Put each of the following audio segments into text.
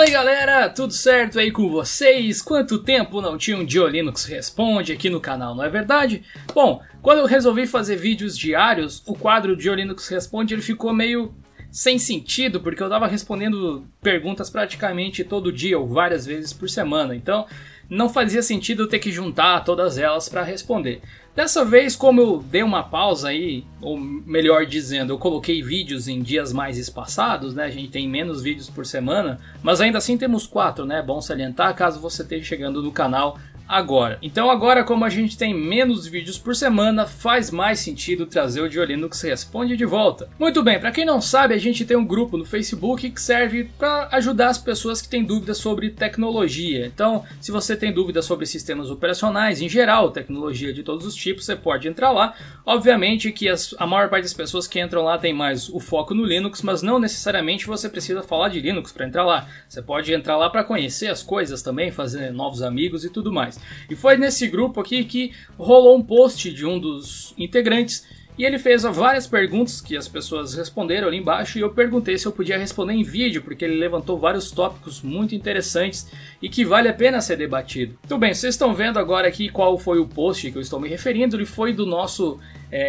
aí galera, tudo certo aí com vocês? Quanto tempo não tinha um Dio Linux Responde aqui no canal, não é verdade? Bom, quando eu resolvi fazer vídeos diários, o quadro Dio Linux Responde ele ficou meio sem sentido, porque eu estava respondendo perguntas praticamente todo dia ou várias vezes por semana, então não fazia sentido eu ter que juntar todas elas para responder. Dessa vez, como eu dei uma pausa aí, ou melhor dizendo, eu coloquei vídeos em dias mais espaçados, né? A gente tem menos vídeos por semana, mas ainda assim temos 4, né? Bom salientar caso você esteja chegando no canal agora. Então agora, como a gente tem menos vídeos por semana, faz mais sentido trazer o Dio Linux Responde de volta. Muito bem, para quem não sabe, a gente tem um grupo no Facebook que serve para ajudar as pessoas que têm dúvidas sobre tecnologia. Então, se você tem dúvidas sobre sistemas operacionais em geral, tecnologia de todos os tipos, você pode entrar lá. Obviamente que a maior parte das pessoas que entram lá tem mais o foco no Linux, mas não necessariamente você precisa falar de Linux para entrar lá. Você pode entrar lá para conhecer as coisas também, fazer novos amigos e tudo mais. E foi nesse grupo aqui que rolou um post de um dos integrantes e ele fez várias perguntas que as pessoas responderam ali embaixo e eu perguntei se eu podia responder em vídeo, porque ele levantou vários tópicos muito interessantes e que vale a pena ser debatido. Muito bem, vocês estão vendo agora aqui qual foi o post que eu estou me referindo. Ele foi do nosso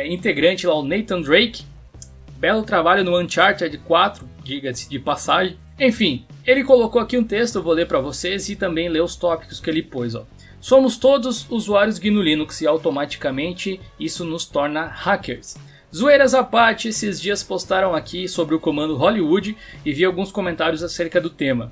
integrante lá, o Nathan Drake. Belo trabalho no Uncharted 4, diga-se de passagem. Enfim, ele colocou aqui um texto, eu vou ler para vocês e também ler os tópicos que ele pôs, ó. Somos todos usuários GNU Linux e automaticamente isso nos torna hackers. Zoeiras à parte, esses dias postaram aqui sobre o comando Hollywood e vi alguns comentários acerca do tema.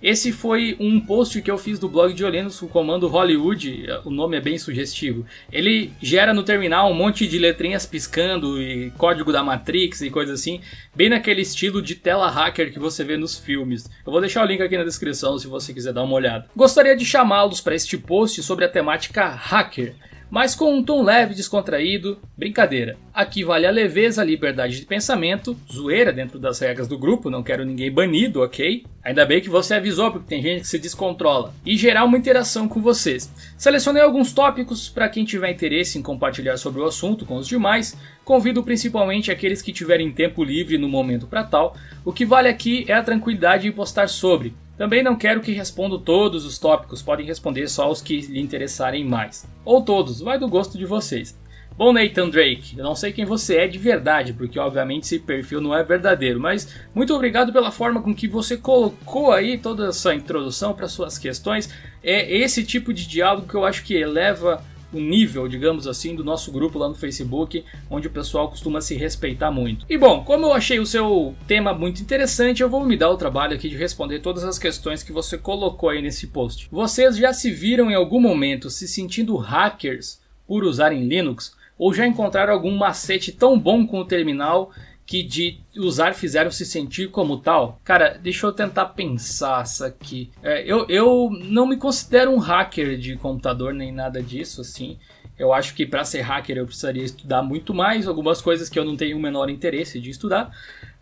Esse foi um post que eu fiz do blog Dio Linux, o comando Hollywood, o nome é bem sugestivo. Ele gera no terminal um monte de letrinhas piscando e código da Matrix e coisa assim, bem naquele estilo de tela hacker que você vê nos filmes. Eu vou deixar o link aqui na descrição se você quiser dar uma olhada. Gostaria de chamá-los para este post sobre a temática hacker, mas com um tom leve, descontraído, brincadeira. Aqui vale a leveza, a liberdade de pensamento, zoeira dentro das regras do grupo, não quero ninguém banido, ok? Ainda bem que você avisou, porque tem gente que se descontrola. E gerar uma interação com vocês. Selecionei alguns tópicos para quem tiver interesse em compartilhar sobre o assunto com os demais. Convido principalmente aqueles que tiverem tempo livre no momento para tal. O que vale aqui é a tranquilidade em postar sobre. Também não quero que respondam todos os tópicos, podem responder só os que lhe interessarem mais. Ou todos, vai do gosto de vocês. Bom, Nathan Drake, eu não sei quem você é de verdade, porque obviamente esse perfil não é verdadeiro, mas muito obrigado pela forma com que você colocou aí toda essa introdução para suas questões. É esse tipo de diálogo que eu acho que eleva o nível, digamos assim, do nosso grupo lá no Facebook, onde o pessoal costuma se respeitar muito. E bom, como eu achei o seu tema muito interessante, eu vou me dar o trabalho aqui de responder todas as questões que você colocou aí nesse post. Vocês já se viram em algum momento se sentindo hackers por usarem Linux? Ou já encontraram algum macete tão bom com o terminal que de usar fizeram se sentir como tal? Cara, deixa eu tentar pensar isso aqui. Eu não me considero um hacker de computador nem nada disso, assim. Eu acho que para ser hacker eu precisaria estudar muito mais, algumas coisas que eu não tenho o menor interesse de estudar.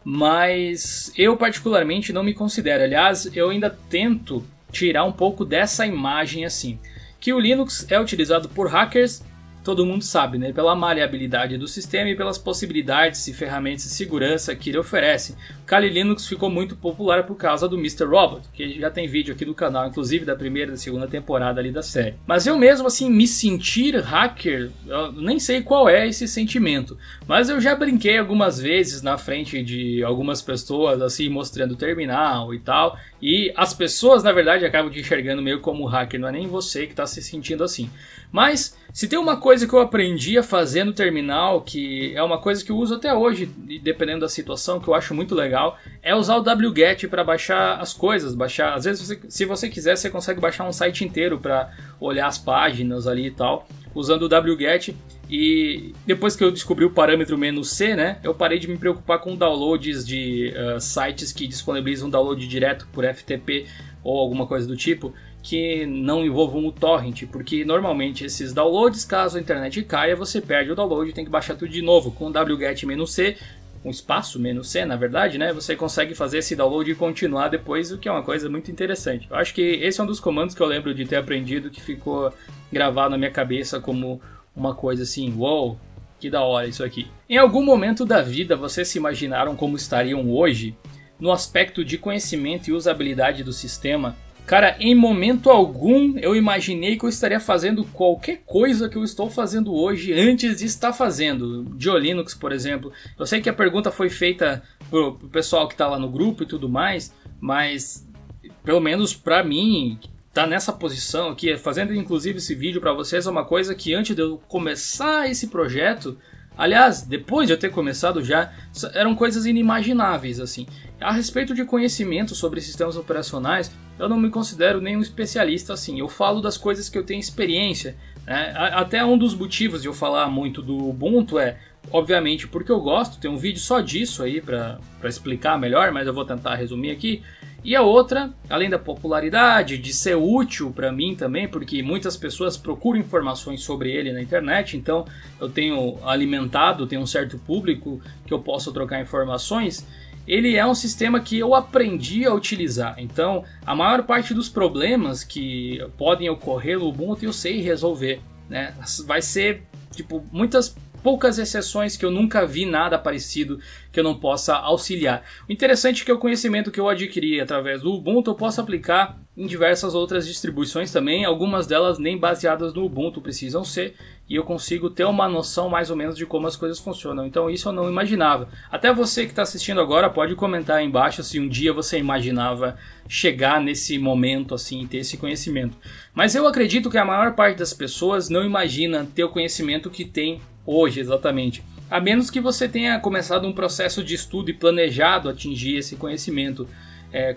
Mas eu particularmente não me considero. Aliás, eu ainda tento tirar um pouco dessa imagem assim. Que o Linux é utilizado por hackers, todo mundo sabe, né? Pela maleabilidade do sistema e pelas possibilidades e ferramentas de segurança que ele oferece. O Kali Linux ficou muito popular por causa do Mr. Robot, que já tem vídeo aqui no canal, inclusive da primeira e da segunda temporada ali da série. Mas eu mesmo, assim, me sentir hacker, eu nem sei qual é esse sentimento. Mas eu já brinquei algumas vezes na frente de algumas pessoas, assim, mostrando o terminal e tal. E as pessoas, na verdade, acabam te enxergando meio como hacker, não é nem você que está se sentindo assim. Mas se tem uma coisa que eu aprendi a fazer no terminal, que é uma coisa que eu uso até hoje, dependendo da situação, que eu acho muito legal, é usar o wget para baixar as coisas. Às vezes, se você quiser, você consegue baixar um site inteiro para olhar as páginas ali e tal, usando o wget. E depois que eu descobri o parâmetro "-c", né, eu parei de me preocupar com downloads de sites que disponibilizam download direto por FTP ou alguma coisa do tipo, que não envolvam o torrent, porque normalmente esses downloads, caso a internet caia, você perde o download e tem que baixar tudo de novo. Com o wget "-c", com espaço "-c", na verdade, né, você consegue fazer esse download e continuar depois, o que é uma coisa muito interessante. Eu acho que esse é um dos comandos que eu lembro de ter aprendido, que ficou gravado na minha cabeça como uma coisa assim, uou, que da hora isso aqui. Em algum momento da vida vocês se imaginaram como estariam hoje? no aspecto de conhecimento e usabilidade do sistema, cara, em momento algum eu imaginei que eu estaria fazendo qualquer coisa que eu estou fazendo hoje antes de estar fazendo. DioLinux, por exemplo. Eu sei que a pergunta foi feita pro pessoal que está lá no grupo e tudo mais, mas pelo menos para mim, tá nessa posição aqui, fazendo inclusive esse vídeo para vocês, é uma coisa que antes de eu começar esse projeto, aliás, depois de eu ter começado já, eram coisas inimagináveis, assim. A respeito de conhecimento sobre sistemas operacionais, eu não me considero nenhum especialista, assim. Eu falo das coisas que eu tenho experiência, né? Até um dos motivos de eu falar muito do Ubuntu é, obviamente, porque eu gosto. Tem um vídeo só disso aí para explicar melhor, mas eu vou tentar resumir aqui. E a outra, além da popularidade, de ser útil para mim também, porque muitas pessoas procuram informações sobre ele na internet, então eu tenho alimentado, tenho um certo público que eu posso trocar informações. Ele é um sistema que eu aprendi a utilizar, então a maior parte dos problemas que podem ocorrer no Ubuntu eu sei resolver, né? Vai ser tipo poucas exceções que eu nunca vi nada parecido que eu não possa auxiliar. O interessante é que o conhecimento que eu adquiri através do Ubuntu eu posso aplicar em diversas outras distribuições também, algumas delas nem baseadas no Ubuntu precisam ser, e eu consigo ter uma noção mais ou menos de como as coisas funcionam. Então isso eu não imaginava. Até você que está assistindo agora pode comentar aí embaixo se um dia você imaginava chegar nesse momento assim e ter esse conhecimento. Mas eu acredito que a maior parte das pessoas não imagina ter o conhecimento que tem hoje, exatamente. A menos que você tenha começado um processo de estudo e planejado atingir esse conhecimento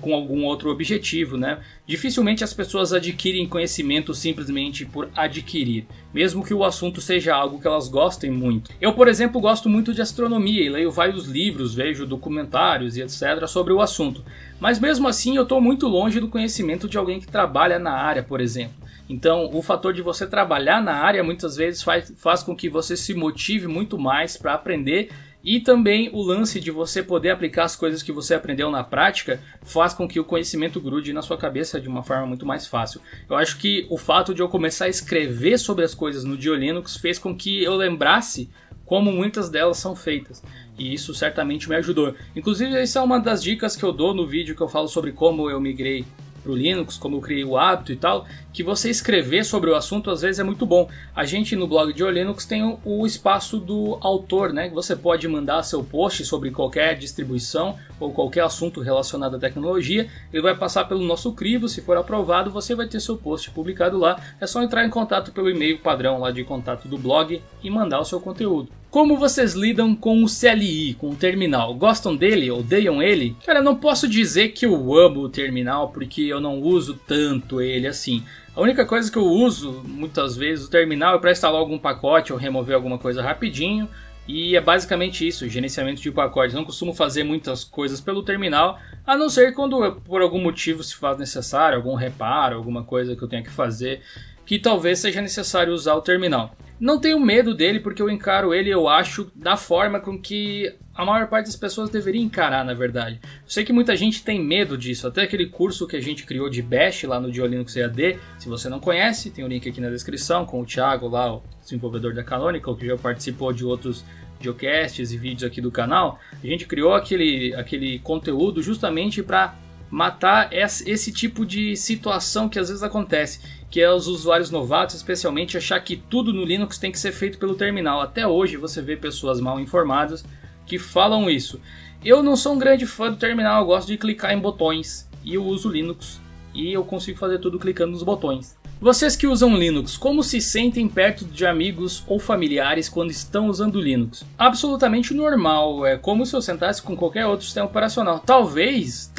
com algum outro objetivo, né? Dificilmente as pessoas adquirem conhecimento simplesmente por adquirir, mesmo que o assunto seja algo que elas gostem muito. Eu, por exemplo, gosto muito de astronomia e leio vários livros, vejo documentários e etc. sobre o assunto. Mas mesmo assim eu estou muito longe do conhecimento de alguém que trabalha na área, por exemplo. Então, o fator de você trabalhar na área muitas vezes faz com que você se motive muito mais para aprender, e também o lance de você poder aplicar as coisas que você aprendeu na prática faz com que o conhecimento grude na sua cabeça de uma forma muito mais fácil. Eu acho que o fato de eu começar a escrever sobre as coisas no DioLinux fez com que eu lembrasse como muitas delas são feitas. E isso certamente me ajudou. Inclusive, essa é uma das dicas que eu dou no vídeo que eu falo sobre como eu migrei para o Linux, como eu criei o hábito e tal, que você escrever sobre o assunto às vezes é muito bom. A gente no blog DioLinux tem o espaço do autor, né? Você pode mandar seu post sobre qualquer distribuição ou qualquer assunto relacionado à tecnologia, ele vai passar pelo nosso crivo, se for aprovado você vai ter seu post publicado lá. É só entrar em contato pelo e-mail padrão lá de contato do blog e mandar o seu conteúdo. Como vocês lidam com o CLI, com o terminal? Gostam dele? Odeiam ele? Cara, eu não posso dizer que eu amo o terminal porque eu não uso tanto ele assim. A única coisa que eu uso muitas vezes o terminal é para instalar algum pacote ou remover alguma coisa rapidinho. E é basicamente isso, gerenciamento de pacotes. Não costumo fazer muitas coisas pelo terminal, a não ser quando por algum motivo se faz necessário, algum reparo, alguma coisa que eu tenha que fazer, que talvez seja necessário usar o terminal. Não tenho medo dele porque eu encaro ele, eu acho, da forma com que a maior parte das pessoas deveria encarar, na verdade. Eu sei que muita gente tem medo disso, até aquele curso que a gente criou de Bash lá no DioLinux EAD, se você não conhece, tem o link aqui na descrição com o Thiago lá, o desenvolvedor da Canonical, que já participou de outros videocasts e vídeos aqui do canal. A gente criou aquele conteúdo justamente para matar esse tipo de situação que às vezes acontece, que é os usuários novatos especialmente achar que tudo no Linux tem que ser feito pelo terminal. Até hoje você vê pessoas mal informadas que falam isso. Eu não sou um grande fã do terminal, eu gosto de clicar em botões e eu uso Linux e eu consigo fazer tudo clicando nos botões. Vocês que usam Linux, como se sentem perto de amigos ou familiares quando estão usando Linux? Absolutamente normal, é como se eu sentasse com qualquer outro sistema operacional. Talvez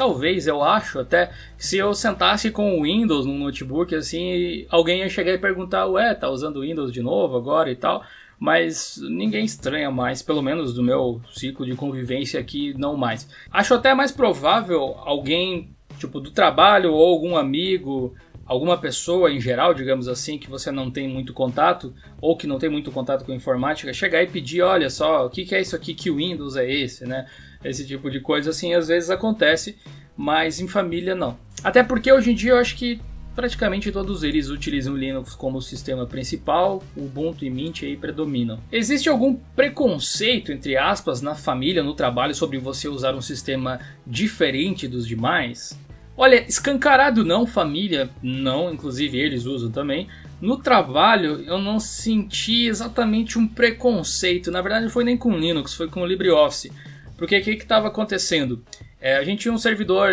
eu acho até, que se eu sentasse com o Windows no notebook, assim, alguém ia chegar e perguntar, ué, tá usando Windows de novo agora e tal? Mas ninguém estranha mais, pelo menos do meu ciclo de convivência aqui, não mais. Acho até mais provável alguém, tipo, do trabalho ou algum amigo, alguma pessoa em geral, digamos assim, que você não tem muito contato, ou que não tem muito contato com a informática, chegar e pedir, olha só, o que é isso aqui, que Windows é esse, né? Esse tipo de coisa, assim, às vezes acontece, mas em família não. Até porque hoje em dia eu acho que praticamente todos eles utilizam o Linux como sistema principal, o Ubuntu e Mint aí predominam. Existe algum preconceito, entre aspas, na família, no trabalho, sobre você usar um sistema diferente dos demais? Olha, escancarado não, família não, inclusive eles usam também. No trabalho eu não senti exatamente um preconceito, na verdade não foi nem com Linux, foi com o LibreOffice. Porque o que estava acontecendo? A gente tinha um servidor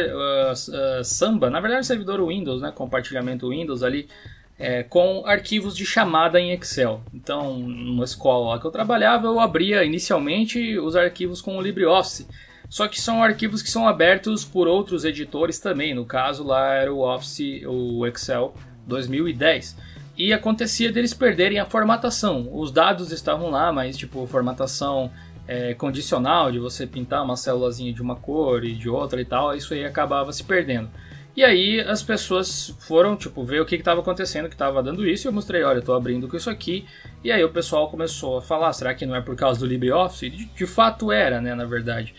Samba, na verdade um servidor Windows, né, compartilhamento Windows ali, com arquivos de chamada em Excel. Então, numa escola lá que eu trabalhava, eu abria inicialmente os arquivos com o LibreOffice. Só que são arquivos que são abertos por outros editores também. No caso lá era o Office, o Excel 2010. E acontecia deles perderem a formatação. Os dados estavam lá, mas tipo formatação condicional, de você pintar uma célulazinha de uma cor e de outra e tal, isso aí acabava se perdendo. E aí as pessoas foram ver o que estava acontecendo, que estava dando isso, e eu mostrei, olha, eu estou abrindo com isso aqui. E aí o pessoal começou a falar, será que não é por causa do LibreOffice? De fato era, né, na verdade.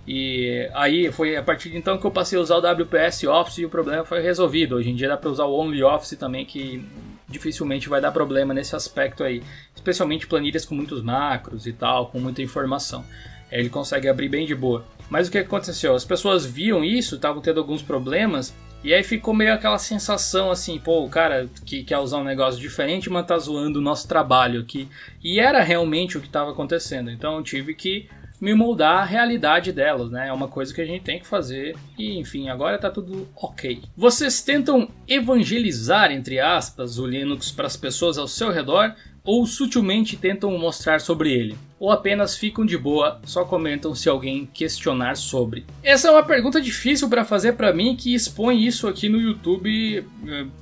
E aí foi a partir de então que eu passei a usar o WPS Office e o problema foi resolvido. Hoje em dia dá para usar o OnlyOffice também, que dificilmente vai dar problema nesse aspecto aí. Especialmente planilhas com muitos macros e tal, com muita informação. Ele consegue abrir bem de boa. Mas o que aconteceu? As pessoas viam isso, estavam tendo alguns problemas, e aí ficou meio aquela sensação assim, pô, o cara que quer usar um negócio diferente, mas tá zoando o nosso trabalho aqui. E era realmente o que estava acontecendo. Então eu tive que me moldar à realidade delas, né? É uma coisa que a gente tem que fazer e, enfim, agora tá tudo ok. Vocês tentam evangelizar, entre aspas, o Linux para as pessoas ao seu redor ou sutilmente tentam mostrar sobre ele? Ou apenas ficam de boa, só comentam se alguém questionar sobre? Essa é uma pergunta difícil para fazer para mim, que expõe isso aqui no YouTube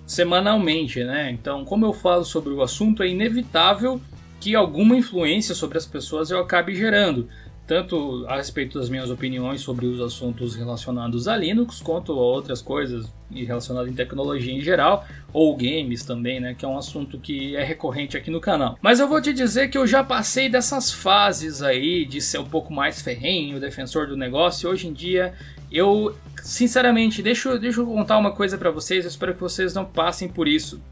semanalmente, né? Então, como eu falo sobre o assunto, é inevitável que alguma influência sobre as pessoas eu acabe gerando. Tanto a respeito das minhas opiniões sobre os assuntos relacionados a Linux, quanto a outras coisas relacionadas em tecnologia em geral, ou games também, né, que é um assunto que é recorrente aqui no canal. Mas eu vou te dizer que eu já passei dessas fases aí de ser um pouco mais ferrenho, defensor do negócio, e hoje em dia eu, sinceramente, deixa eu contar uma coisa pra vocês, eu espero que vocês não passem por isso.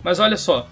Mas olha só,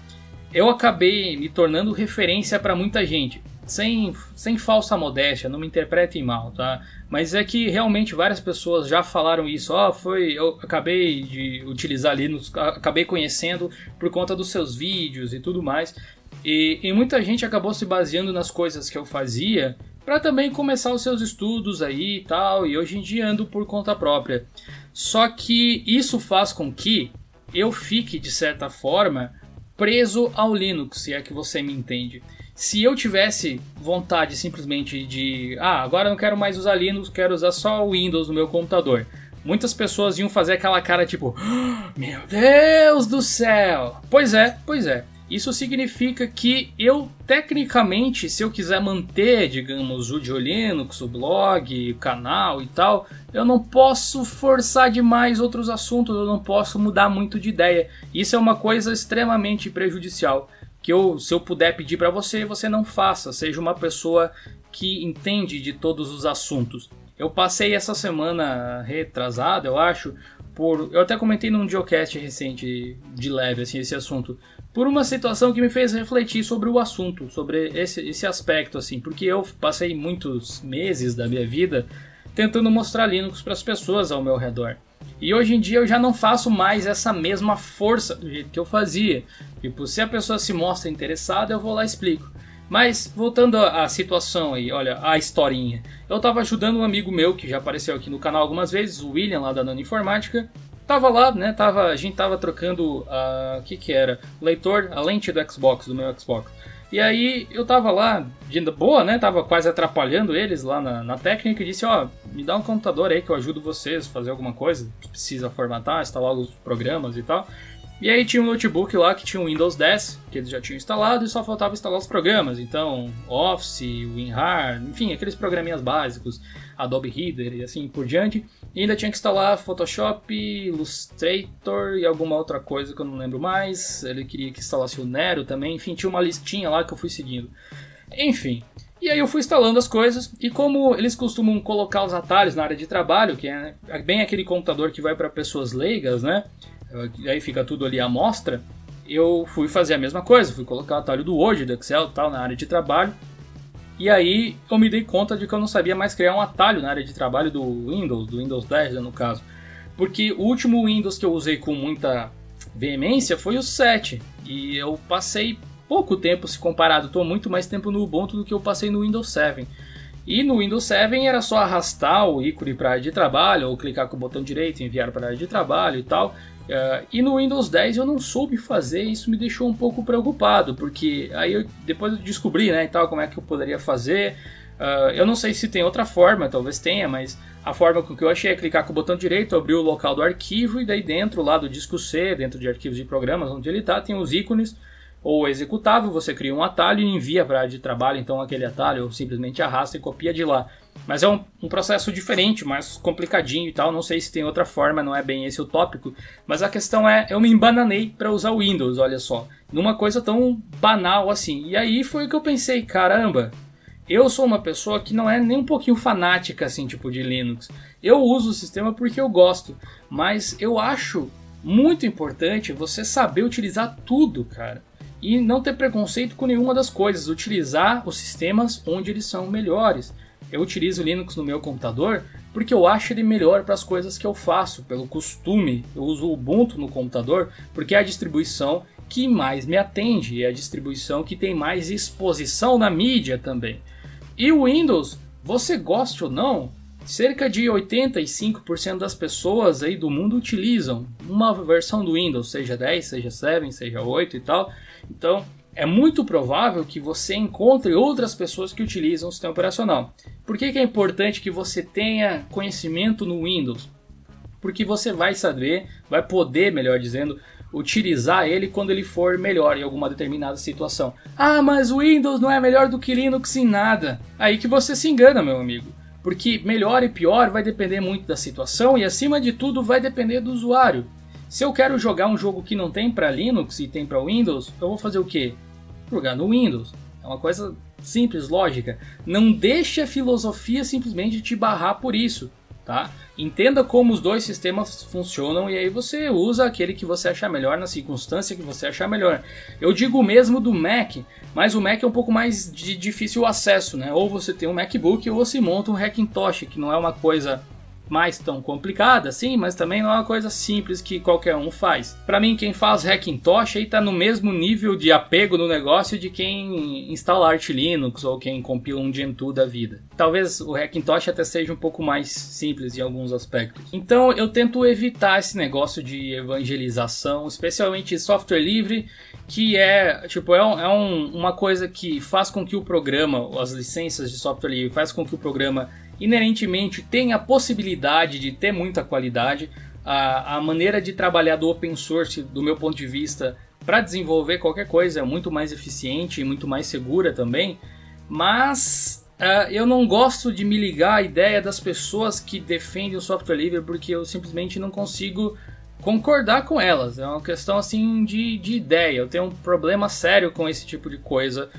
eu acabei me tornando referência para muita gente. Sem falsa modéstia, não me interpretem mal, tá? Mas é que realmente várias pessoas já falaram isso. Eu acabei de utilizar Linux, acabei conhecendo por conta dos seus vídeos e tudo mais. E muita gente acabou se baseando nas coisas que eu fazia para também começar os seus estudos aí e tal. E hoje em dia ando por conta própria. Só que isso faz com que eu fique, de certa forma, preso ao Linux, se é que você me entende. Se eu tivesse vontade simplesmente de agora eu não quero mais usar Linux, quero usar só o Windows no meu computador, muitas pessoas iam fazer aquela cara tipo, meu Deus do céu! Pois é. Isso significa que eu, tecnicamente, se eu quiser manter, digamos, o Linux, o blog, o canal e tal, eu não posso forçar demais outros assuntos, eu não posso mudar muito de ideia. Isso é uma coisa extremamente prejudicial. Que se eu puder pedir para você, você não faça. Seja uma pessoa que entende de todos os assuntos. Eu passei essa semana retrasada, eu acho, eu até comentei num Geocast recente, de leve, assim, esse assunto, por uma situação que me fez refletir sobre o assunto, sobre esse aspecto, assim, porque eu passei muitos meses da minha vida tentando mostrar Linux para as pessoas ao meu redor. E hoje em dia eu já não faço mais essa mesma força do jeito que eu fazia. Tipo, se a pessoa se mostra interessada, eu vou lá e explico. Mas, voltando à situação aí, olha, a historinha. Eu tava ajudando um amigo meu, que já apareceu aqui no canal algumas vezes, o William, lá da Nano Informática. Tava lá, né, a gente tava trocando o que era? A lente do Xbox, do meu Xbox. E aí eu tava lá, de boa, né, tava quase atrapalhando eles lá na técnica e disse, me dá um computador aí que eu ajudo vocês a fazer alguma coisa que precisa formatar, instalar os programas e tal. E aí tinha um notebook lá que tinha o Windows 10, que eles já tinham instalado, e só faltava instalar os programas. Então, Office, WinRAR, enfim, aqueles programinhas básicos, Adobe Reader e assim por diante. E ainda tinha que instalar Photoshop, Illustrator e alguma outra coisa que eu não lembro mais. Ele queria que instalasse o Nero também, enfim, tinha uma listinha lá que eu fui seguindo. Enfim, e aí eu fui instalando as coisas, e como eles costumam colocar os atalhos na área de trabalho, que é bem aquele computador que vai para pessoas leigas, né? aí fica tudo ali à mostra, eu fui fazer a mesma coisa, fui colocar o atalho do Word, do Excel e tal na área de trabalho. E aí eu me dei conta de que eu não sabia mais criar um atalho na área de trabalho do Windows 10, no caso. Porque o último Windows que eu usei com muita veemência foi o 7. E eu passei pouco tempo, se comparado, estou muito mais tempo no Ubuntu do que eu passei no Windows 7. E no Windows 7 era só arrastar o ícone para a área de trabalho, ou clicar com o botão direito e enviar para a área de trabalho e tal. E no Windows 10 eu não soube fazer, e isso me deixou um pouco preocupado, porque aí depois eu descobri, né, e tal, como é que eu poderia fazer. Eu não sei se tem outra forma, talvez tenha, mas a forma que eu achei é clicar com o botão direito, abrir o local do arquivo, e daí dentro lá do disco C, dentro de arquivos de programas, onde ele está, tem os ícones ou executável, você cria um atalho e envia para a área de trabalho, então aquele atalho ou simplesmente arrasta e copia de lá. Mas é um processo diferente, mais complicadinho e tal, não sei se tem outra forma, não é bem esse o tópico, mas a questão é, eu me embananei para usar o Windows, olha só, numa coisa tão banal assim, e aí foi que eu pensei, caramba, eu sou uma pessoa que não é nem um pouquinho fanática assim, tipo de Linux, eu uso o sistema porque eu gosto, mas eu acho muito importante você saber utilizar tudo, cara. E não ter preconceito com nenhuma das coisas, utilizar os sistemas onde eles são melhores. Eu utilizo o Linux no meu computador porque eu acho ele melhor para as coisas que eu faço, pelo costume. Eu uso o Ubuntu no computador porque é a distribuição que mais me atende, é a distribuição que tem mais exposição na mídia também. E o Windows, você goste ou não, cerca de 85% das pessoas aí do mundo utilizam uma versão do Windows, seja 10, seja 7, seja 8 e tal. Então, é muito provável que você encontre outras pessoas que utilizam o sistema operacional. Por que é importante que você tenha conhecimento no Windows? Porque você vai saber, vai poder, melhor dizendo, utilizar ele quando ele for melhor em alguma determinada situação. Ah, mas o Windows não é melhor do que Linux em nada. Aí que você se engana, meu amigo. Porque melhor e pior vai depender muito da situação e, acima de tudo, vai depender do usuário. Se eu quero jogar um jogo que não tem para Linux e tem para Windows, eu vou fazer o quê? Jogar no Windows. É uma coisa simples, lógica. Não deixe a filosofia simplesmente te barrar por isso, tá? Entenda como os dois sistemas funcionam e aí você usa aquele que você achar melhor na circunstância que você achar melhor. Eu digo o mesmo do Mac, mas o Mac é um pouco mais de difícil acesso, né? Ou você tem um MacBook ou você monta um Hackintosh, que não é uma coisa mais tão complicada assim, mas também não é uma coisa simples que qualquer um faz. Para mim, quem faz Hackintosh aí tá no mesmo nível de apego no negócio de quem instala Arch Linux ou quem compila um Gentoo da vida. Talvez o Hackintosh até seja um pouco mais simples em alguns aspectos. Então eu tento evitar esse negócio de evangelização, especialmente software livre, que é tipo uma coisa que faz com que o programa, as licenças de software livre, faz com que o programa inerentemente tem a possibilidade de ter muita qualidade. A maneira de trabalhar do open source, do meu ponto de vista, para desenvolver qualquer coisa é muito mais eficiente e muito mais segura também, mas eu não gosto de me ligar à ideia das pessoas que defendem o software livre porque eu simplesmente não consigo concordar com elas. É uma questão assim de ideia. Eu tenho um problema sério com esse tipo de coisa,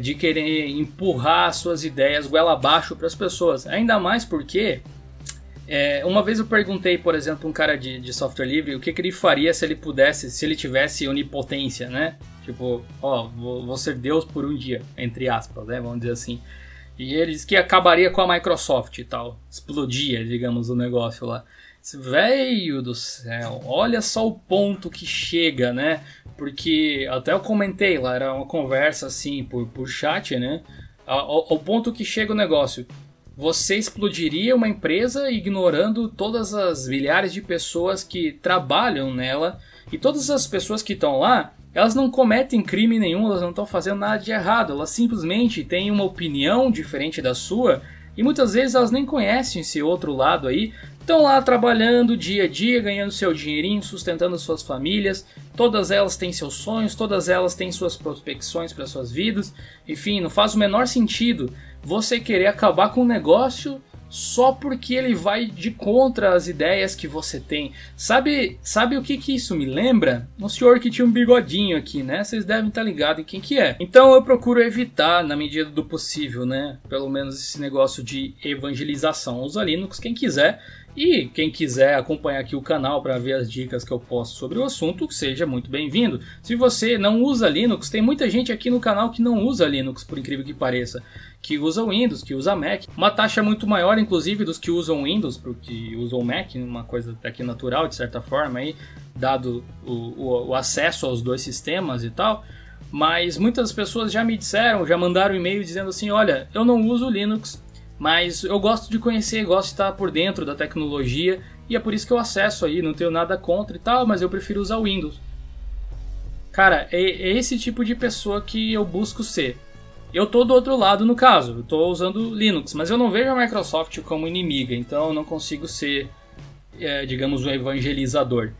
de querer empurrar suas ideias goela abaixo para as pessoas. Ainda mais porque uma vez eu perguntei, por exemplo, um cara de software livre o que ele faria se ele pudesse, se ele tivesse onipotência, né? Tipo, vou ser Deus por um dia, entre aspas, né? Vamos dizer assim. E ele disse que acabaria com a Microsoft e tal. Explodia, digamos, o negócio lá. Velho do céu, olha só o ponto que chega, né? Porque até eu comentei lá, era uma conversa assim por chat, né? Ao ponto que chega o negócio. Você explodiria uma empresa ignorando todas as milhares de pessoas que trabalham nela, e todas as pessoas que estão lá, elas não cometem crime nenhum, elas não estão fazendo nada de errado, elas simplesmente têm uma opinião diferente da sua, e muitas vezes elas nem conhecem esse outro lado aí, estão lá trabalhando dia a dia, ganhando seu dinheirinho, sustentando suas famílias, todas elas têm seus sonhos, todas elas têm suas prospecções para suas vidas, enfim, não faz o menor sentido você querer acabar com um negócio só porque ele vai de contra as ideias que você tem. Sabe o que isso me lembra? Um senhor que tinha um bigodinho aqui, né? Vocês devem estar ligados em quem que é. Então eu procuro evitar, na medida do possível, né? Pelo menos esse negócio de evangelização. Usa Linux quem quiser. E quem quiser acompanhar aqui o canal para ver as dicas que eu posto sobre o assunto, seja muito bem-vindo. Se você não usa Linux, tem muita gente aqui no canal que não usa Linux, por incrível que pareça, que usa Windows, que usa Mac. Uma taxa muito maior, inclusive, dos que usam Windows, porque usam Mac, uma coisa até que natural, de certa forma, aí, dado o acesso aos dois sistemas e tal. Mas muitas pessoas já me disseram, já mandaram e-mail dizendo assim, olha, eu não uso Linux, mas eu gosto de conhecer, gosto de estar por dentro da tecnologia e é por isso que eu acesso aí, não tenho nada contra e tal, mas eu prefiro usar o Windows. Cara, é esse tipo de pessoa que eu busco ser. Eu tô do outro lado no caso, eu tô usando Linux, mas eu não vejo a Microsoft como inimiga, então eu não consigo ser, digamos, um evangelizador.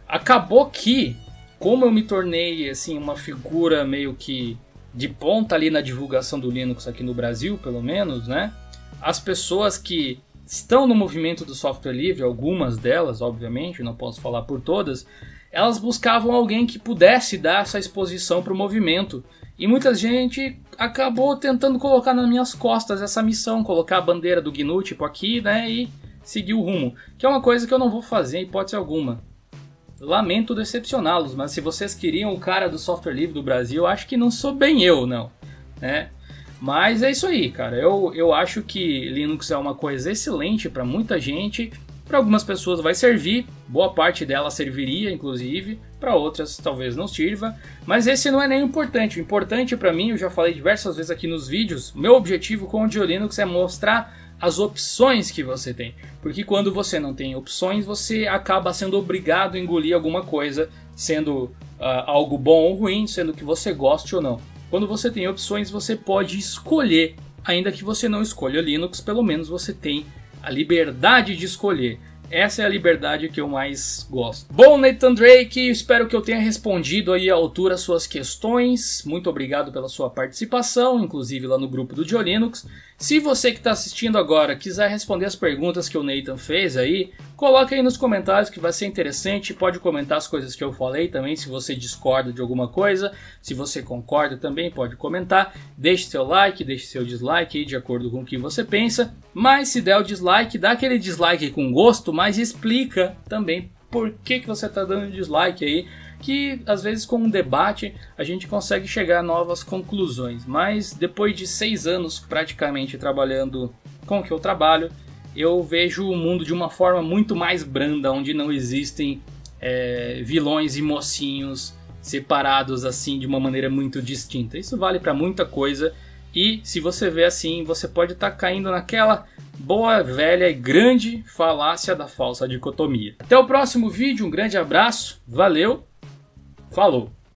Acabou que, como eu me tornei assim uma figura meio que de ponta ali na divulgação do Linux aqui no Brasil, pelo menos, né? As pessoas que estão no movimento do software livre, algumas delas, obviamente, não posso falar por todas, elas buscavam alguém que pudesse dar essa exposição para o movimento. E muita gente acabou tentando colocar nas minhas costas essa missão, colocar a bandeira do GNU, tipo aqui, né, e seguir o rumo. Que é uma coisa que eu não vou fazer em hipótese alguma. Lamento decepcioná-los, mas se vocês queriam o cara do software livre do Brasil, acho que não sou bem eu, não, né? Mas é isso aí, cara. Eu acho que Linux é uma coisa excelente para muita gente. Para algumas pessoas vai servir, boa parte dela serviria, inclusive. Para outras talvez não sirva. Mas esse não é nem o importante. O importante para mim, eu já falei diversas vezes aqui nos vídeos, meu objetivo com o GeoLinux é mostrar as opções que você tem. Porque quando você não tem opções, você acaba sendo obrigado a engolir alguma coisa, sendo algo bom ou ruim, sendo que você goste ou não. Quando você tem opções, você pode escolher, ainda que você não escolha Linux, pelo menos você tem a liberdade de escolher. Essa é a liberdade que eu mais gosto. Bom, Nathan Drake, espero que eu tenha respondido aí à altura as suas questões. Muito obrigado pela sua participação, inclusive lá no grupo do GeoLinux. Se você que está assistindo agora quiser responder as perguntas que o Nathan fez aí, coloque aí nos comentários que vai ser interessante. Pode comentar as coisas que eu falei também, se você discorda de alguma coisa. Se você concorda também, pode comentar. Deixe seu like, deixe seu dislike aí de acordo com o que você pensa. Mas se der o dislike, dá aquele dislike com gosto, mas explica também por que você está dando dislike aí. Que às vezes com um debate a gente consegue chegar a novas conclusões. Mas depois de 6 anos praticamente trabalhando com o que eu trabalho, eu vejo o mundo de uma forma muito mais branda, onde não existem vilões e mocinhos separados assim de uma maneira muito distinta. Isso vale para muita coisa e se você vê assim, você pode estar caindo naquela boa, velha e grande falácia da falsa dicotomia. Até o próximo vídeo, um grande abraço, valeu! Falou!